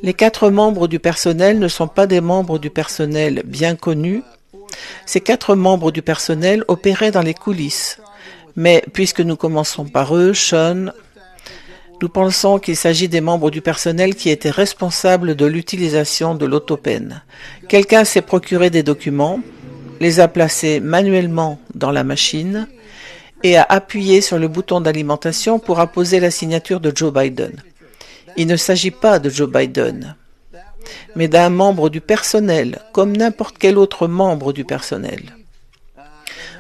Les 4 membres du personnel ne sont pas des membres du personnel bien connus. Ces 4 membres du personnel opéraient dans les coulisses. Mais puisque nous commençons par eux, Sean, nous pensons qu'il s'agit des membres du personnel qui étaient responsables de l'utilisation de l'autopen. Quelqu'un s'est procuré des documents, les a placés manuellement dans la machine et a appuyé sur le bouton d'alimentation pour apposer la signature de Joe Biden. Il ne s'agit pas de Joe Biden, mais d'un membre du personnel, comme n'importe quel autre membre du personnel.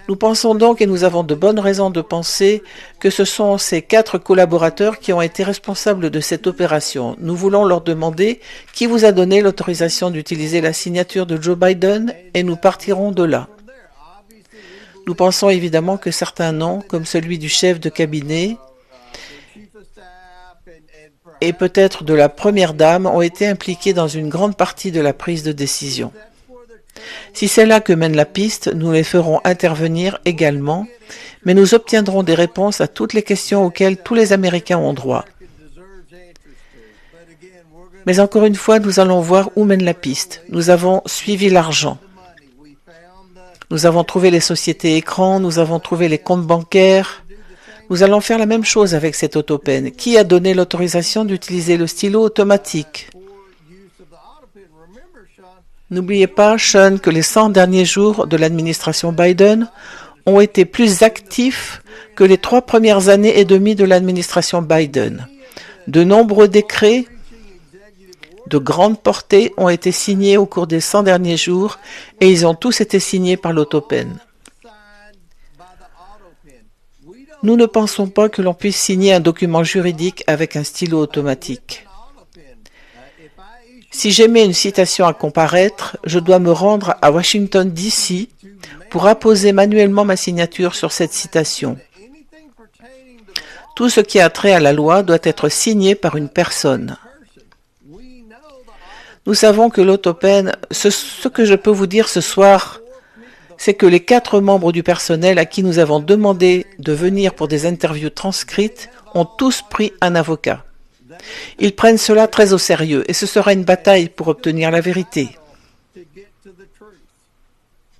Nous pensons donc, et nous avons de bonnes raisons de penser, que ce sont ces 4 collaborateurs qui ont été responsables de cette opération. Nous voulons leur demander qui vous a donné l'autorisation d'utiliser la signature de Joe Biden et nous partirons de là. Nous pensons évidemment que certains noms, comme celui du chef de cabinet et peut-être de la première dame, ont été impliqués dans une grande partie de la prise de décision. Si c'est là que mène la piste, nous les ferons intervenir également, mais nous obtiendrons des réponses à toutes les questions auxquelles tous les Américains ont droit. Mais encore une fois, nous allons voir où mène la piste. Nous avons suivi l'argent. Nous avons trouvé les sociétés écrans, nous avons trouvé les comptes bancaires. Nous allons faire la même chose avec cette autopen. Qui a donné l'autorisation d'utiliser le stylo automatique ? N'oubliez pas, Sean, que les 100 derniers jours de l'administration Biden ont été plus actifs que les 3 premières années et demie de l'administration Biden. De nombreux décrets de grande portée ont été signés au cours des 100 derniers jours et ils ont tous été signés par l'autopen. Nous ne pensons pas que l'on puisse signer un document juridique avec un stylo automatique. Si j'émets une citation à comparaître, je dois me rendre à Washington, D.C. pour apposer manuellement ma signature sur cette citation. Tout ce qui a trait à la loi doit être signé par une personne. Nous savons que l'autopen, ce que je peux vous dire ce soir, c'est que les 4 membres du personnel à qui nous avons demandé de venir pour des interviews transcrites ont tous pris un avocat. Ils prennent cela très au sérieux et ce sera une bataille pour obtenir la vérité.